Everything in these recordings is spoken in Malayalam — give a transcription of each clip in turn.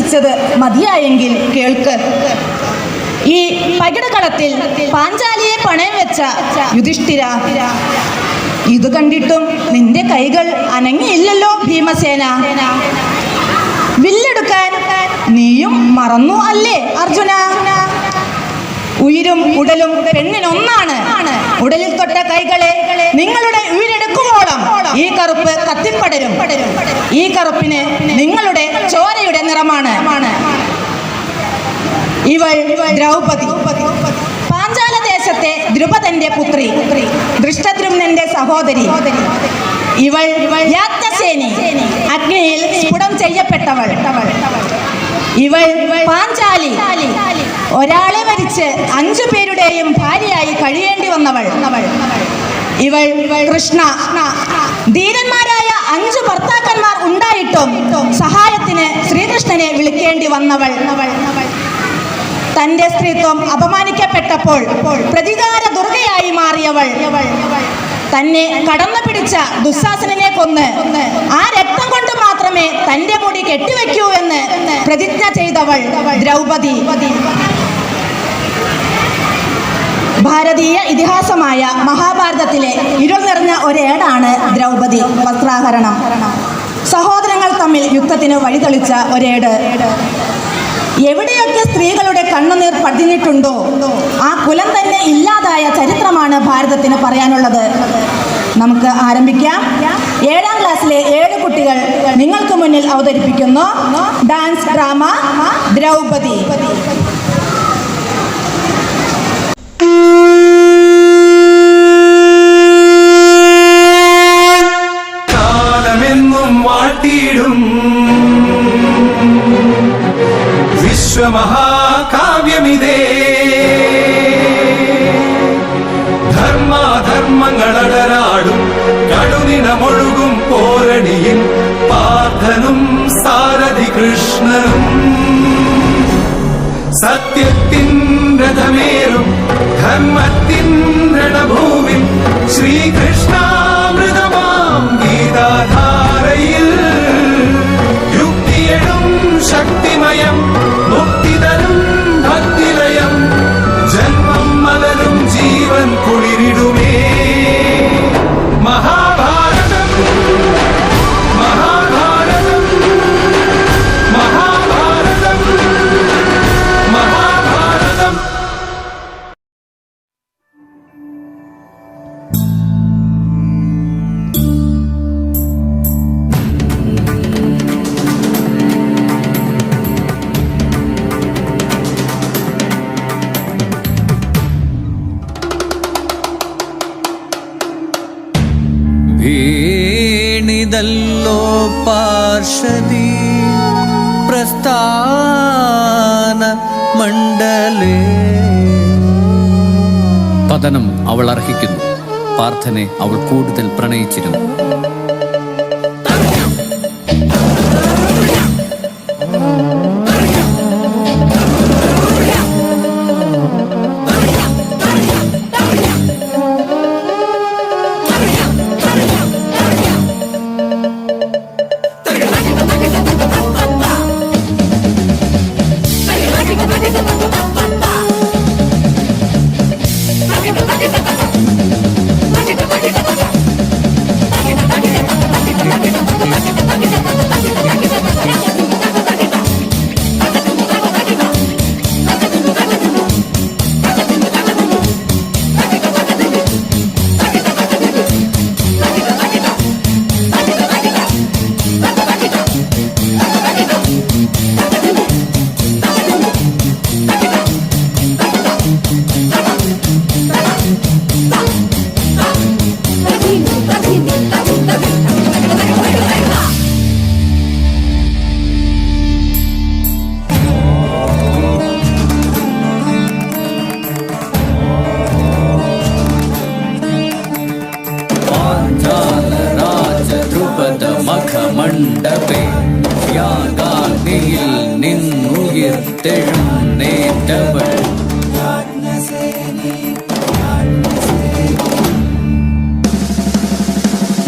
വിവരിച്ചത് മതിയായെങ്കിൽ കേൾക്ക്. ഈ പകിടകളത്തിൽ പാഞ്ചാലിയെ പണയം വെച്ച യുധിഷ്ഠിര, ഇത് കണ്ടിട്ടും നിന്റെ കൈകൾ അനങ്ങിയില്ലല്ലോ ഭീമസേന. വില്ലെടുക്കാൻ നീയും മറന്നു അല്ലേ അർജുന? ഉയിരും ഉടലും പെണ്ണിനൊന്നാണ്. ഉടലിൽ തൊട്ട കൈകളെ നിങ്ങളുടെ ഉയിരെടുക്കുവോളം ഈ കറുപ്പ് കത്തിപ്പടരും. ഈ കറുപ്പിന് നിങ്ങളുടെ ചോരയുടെ നിറമാണ്. ഇവൾ ദ്രൗപദി, പാഞ്ചാല ദേശത്തെ ദ്രുപദന്റെ പുത്രി, ദൃഷ്ടദ്രുമ്നന്റെ സഹോദരി. ഇവൾ യാജ്ഞസേനി, അഗ്നിയിൽ സ്ഫുടം ചെയ്യപ്പെട്ടവൾ. ഇവൾ പാഞ്ചാലി, ഒരാളെ വരിച്ച് 5 പേരുടെയും ഭാര്യയായി കഴിയേണ്ടി വന്നവൾ. ഇവൾ കൃഷ്ണ, ധീരന്മാരായ 5 ഭർത്താക്കന്മാർ ഉണ്ടായിട്ടും സഹായത്തിന് ശ്രീകൃഷ്ണനെ വിളിക്കേണ്ടി വന്നവൾ. തന്റെ സ്ത്രീത്വം അപമാനിക്കപ്പെട്ടപ്പോൾ പ്രതികാര ദുർഗയായി മാറിയവൾ. തന്നെ കടന്നു പിടിച്ച ദുശാസനെ കൊന്ന് ആ രക്തം കൊണ്ട് മാത്രമേ തന്റെ മുടി കെട്ടിവെക്കൂ എന്ന് പ്രതിജ്ഞ ചെയ്തവൾ ദ്രൗപദി. ഭാരതീയ ഇതിഹാസമായ മഹാഭാരതത്തിലെ ഇരുൾ നിറഞ്ഞ ഒരേടാണ് ദ്രൗപദി വസ്ത്രാഹരണം. സഹോദരങ്ങൾ തമ്മിൽ യുദ്ധത്തിന് വഴിതെളിച്ച ഒരേട്. എവിടെയൊക്കെ സ്ത്രീകളുടെ കണ്ണുനീർ പതിഞ്ഞിട്ടുണ്ടോ ആ കുലം തന്നെ ഇല്ലാതായ ചരിത്രമാണ് ഭാരതത്തിന് പറയാനുള്ളത്. നമുക്ക് ആരംഭിക്കാം. 7ാം ക്ലാസ്സിലെ 7 കുട്ടികൾ നിങ്ങൾക്ക് മുന്നിൽ അവതരിപ്പിക്കുന്നു ഡാൻസ് ഡ്രാമ ദ്രൗപദി. കാലമെന്നും വാട്ടിയിടും വിശ്വമഹാകാവ്യമിതേ, ധർമാധർമ്മങ്ങളടരാടും കടുനിണമൊഴുകും പോരണിയിൽ പാർത്ഥനും സാരഥി കൃഷ്ണനും. സത്യത്തിൻ രഥമേറും ധർമ്മത്തിൻ രണഭൂവിൽ ശ്രീകൃഷ്ണാമൃതമാം ഗീതാധാരയിൽ യുക്തിയെഴും ശക്തിമയം മുക്തിതരും ഭക്തിലയം ജന്മം മലരും ജീവൻ കുളിരിടുമേ. മഹാഭാരതം മഹാഭാരതം മഹാഭാരതം മഹാഭാരതം. വീണിതല്ലോ പാർഷദി പ്രസ്ഥാന മണ്ഡലേ. പതനം അവൾ അർഹിക്കുന്നു. പാർത്ഥനെ അവൾ കൂടുതൽ പ്രണയിച്ചിരുന്നു. മണ്ഡപേ യാഗാഗ്നിയിൽ നിന്നുയർത്തെഴുന്നേറ്റവൾ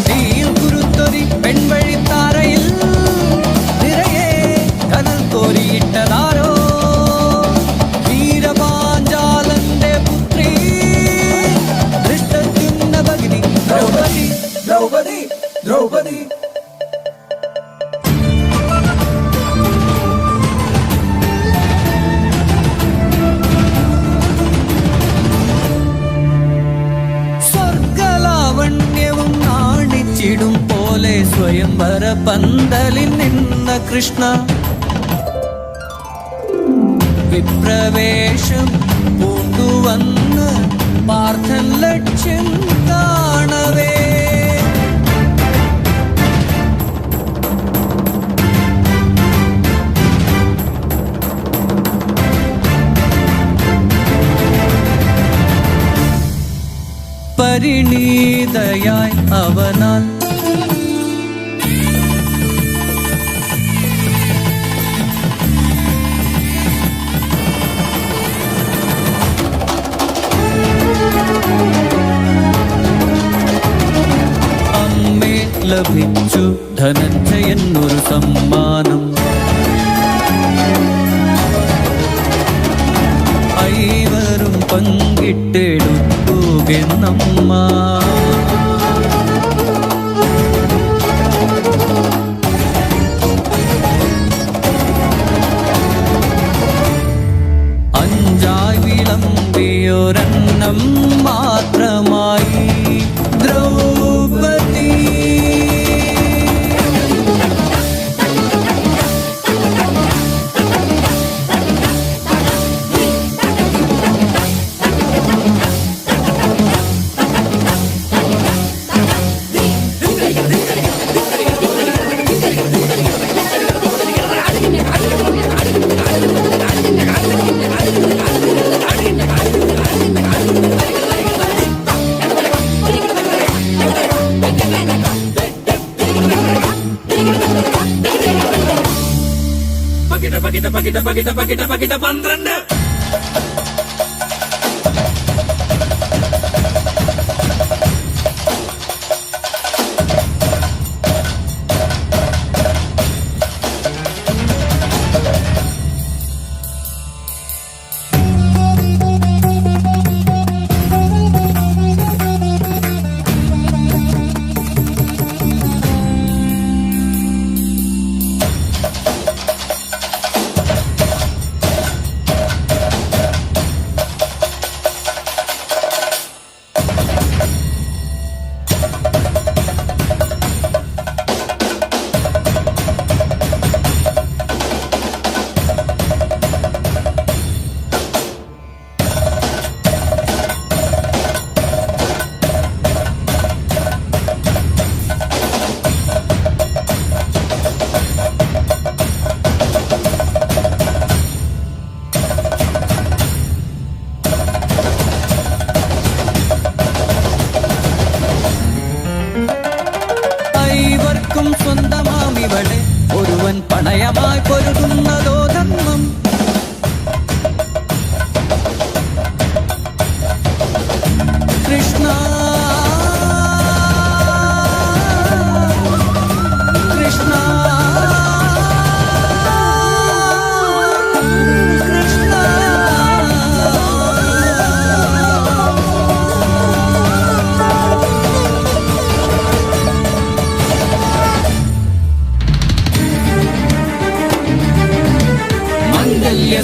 തീയിൽ കുരുത്തൊരി പെൺവഴിത്താരയിൽ നിറയെ കനൽ കോരിയ ദ്രൗപദി ദ്രൗപദി സ്വർഗലാവണ്യവും നാണിച്ചിടും പോലെ സ്വയംവര പന്തലിൽ നിന്ന കൃഷ്ണ വിപ്രവേശം പൂണ്ടുവന്ന് പാർത്ഥൻ ലക്ഷ്യം കാണവേ പരിണീതയായി അവനാൽ അമ്മേ ലഭിച്ചു ധനഞ്ജയനൊരു സമ്മാനം ഐവരും പങ്കിട്ടെടുക്കുകെന്നമ്മ അഞ്ചായി വിളമ്പിയൊരെണ്ണം മാത്രമായി ദ്രൗപദി പകിട 12 സ്വന്തമാമിവളെ ഒരുവൻ പണയമായി പൊരുതുന്നതോ ധർമ്മം കൃഷ്ണ കൃഷ്ണ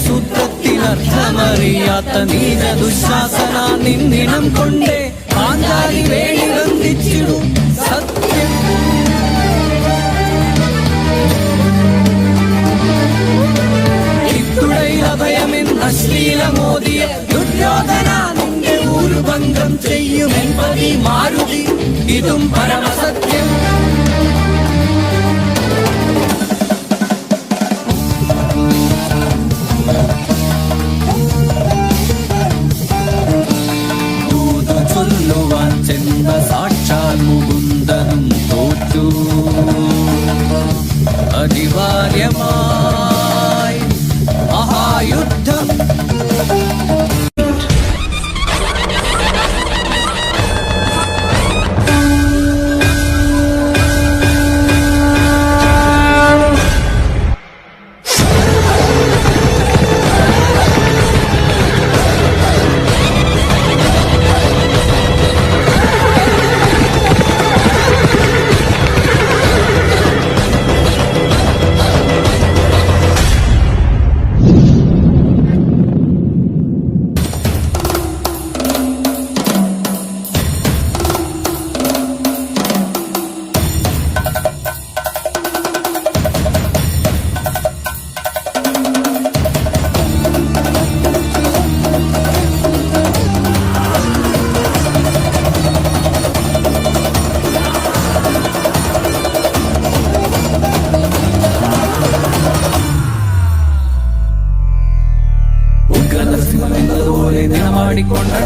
സൂത്രത്തിനർത്ഥമറിയാത്ത നീച ദുശാസന നിന്നിനം കൊണ്ടേ പാഞ്ചാലി വേണി ബന്ധിച്ചിടും സത്യം ഇത്തുടയിൽ അഭയമെന്ന് അശ്ലീലമോദിയ ദുര്യോധന നിന്റെ ഊരുഭംഗം ചെയ്യുമെൻ പതി മാരുതി ഇതും പരമസത്യം ചെന്ന സാക്ഷാൽ മുകുന്ദനും തോറ്റു അനിവാര്യമായി മഹായുദ്ധം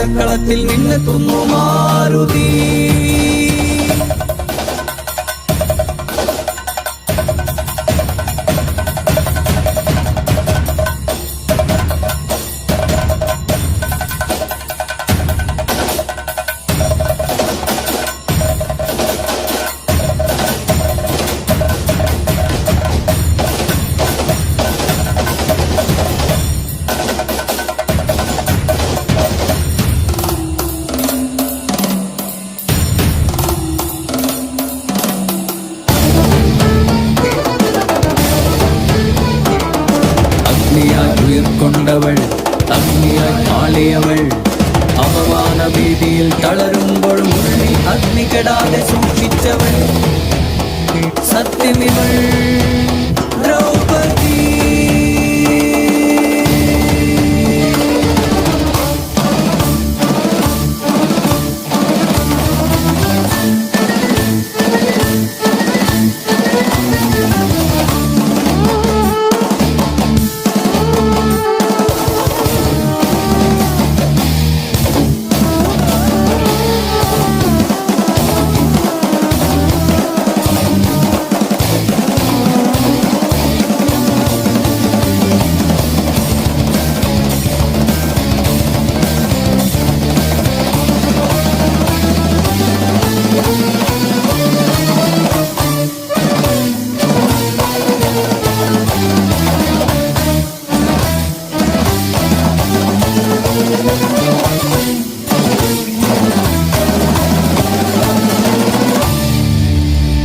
പടക്കളത്തിൽ നിന്നെത്തുന്നു മാരുതി. അഗ്നിയായി ഉയർക്കൊണ്ടവൾ, അഗ്നിയായി ആളിയവൾ, അപമാന ഭീതിയിൽ തളരുമ്പോഴും ഉള്ളിൽ അഗ്നി കെടാതെ സൂക്ഷിച്ചവൾ, സത്യമിവൾ ദ്രൗപദി.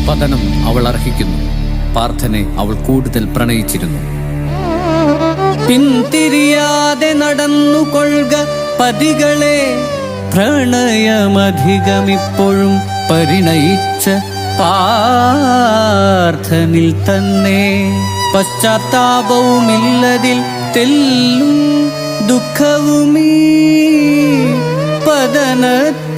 പതനം അവൾ അർഹിക്കുന്നു. പാർത്ഥനെ അവൾ കൂടുതൽ പ്രണയിച്ചിരുന്നു. പിന്തിരിയാതെ നടന്നുകൊള്ളുക പതികളെ, പ്രണയമധികമിപ്പോഴും പരിണയിച്ച പാർത്ഥനിൽ തന്നെ. പശ്ചാത്താപവുമില്ലതിൽ തെല്ലും ദുഃഖവുമീ പതനത്തിൽ